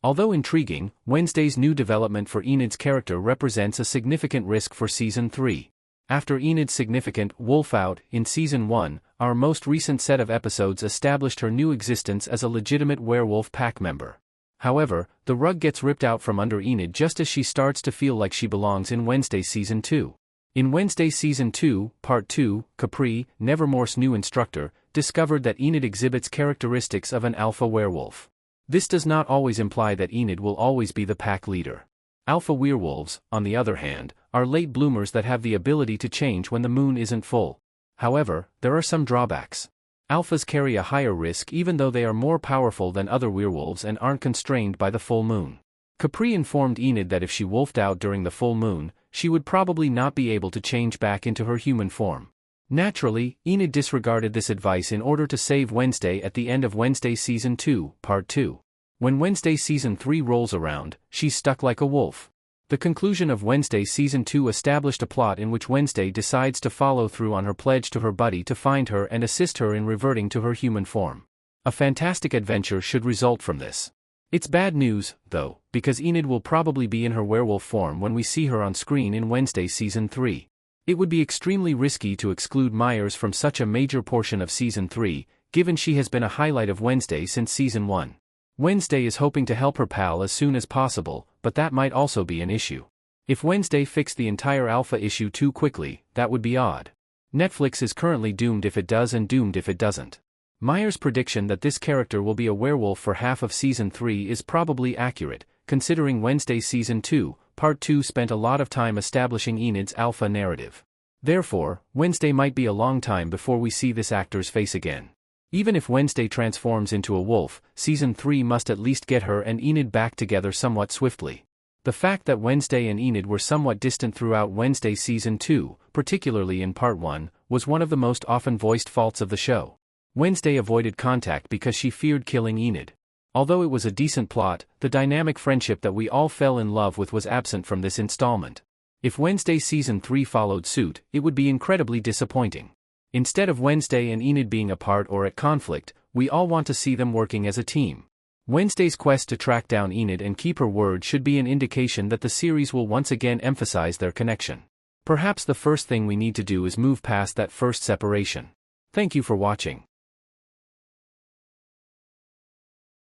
Although intriguing, Wednesday's new development for Enid's character represents a significant risk for Season 3. After Enid's significant wolf out in Season 1, our most recent set of episodes established her new existence as a legitimate werewolf pack member. However, the rug gets ripped out from under Enid just as she starts to feel like she belongs in Wednesday Season 2. In Wednesday Season 2, Part 2, Capri, Nevermore's new instructor, discovered that Enid exhibits characteristics of an alpha werewolf. This does not always imply that Enid will always be the pack leader. Alpha werewolves, on the other hand, are late bloomers that have the ability to change when the moon isn't full. However, there are some drawbacks. Alphas carry a higher risk even though they are more powerful than other werewolves and aren't constrained by the full moon. Capri informed Enid that if she wolfed out during the full moon, she would probably not be able to change back into her human form. Naturally, Enid disregarded this advice in order to save Wednesday at the end of Wednesday Season 2, Part 2. When Wednesday Season 3 rolls around, she's stuck like a wolf. The conclusion of Wednesday Season 2 established a plot in which Wednesday decides to follow through on her pledge to her buddy to find her and assist her in reverting to her human form. A fantastic adventure should result from this. It's bad news, though, because Enid will probably be in her werewolf form when we see her on screen in Wednesday Season 3. It would be extremely risky to exclude Myers from such a major portion of Season 3, given she has been a highlight of Wednesday since Season 1. Wednesday is hoping to help her pal as soon as possible, but that might also be an issue. If Wednesday fixed the entire alpha issue too quickly, that would be odd. Netflix is currently doomed if it does and doomed if it doesn't. Myers' prediction that this character will be a werewolf for half of Season 3 is probably accurate, considering Wednesday Season 2, Part 2 spent a lot of time establishing Enid's alpha narrative. Therefore, Wednesday might be a long time before we see this actor's face again. Even if Wednesday transforms into a wolf, Season 3 must at least get her and Enid back together somewhat swiftly. The fact that Wednesday and Enid were somewhat distant throughout Wednesday Season 2, particularly in Part 1, was one of the most often voiced faults of the show. Wednesday avoided contact because she feared killing Enid. Although it was a decent plot, the dynamic friendship that we all fell in love with was absent from this installment. If Wednesday Season 3 followed suit, it would be incredibly disappointing. Instead of Wednesday and Enid being apart or at conflict, we all want to see them working as a team. Wednesday's quest to track down Enid and keep her word should be an indication that the series will once again emphasize their connection. Perhaps the first thing we need to do is move past that first separation. Thank you for watching.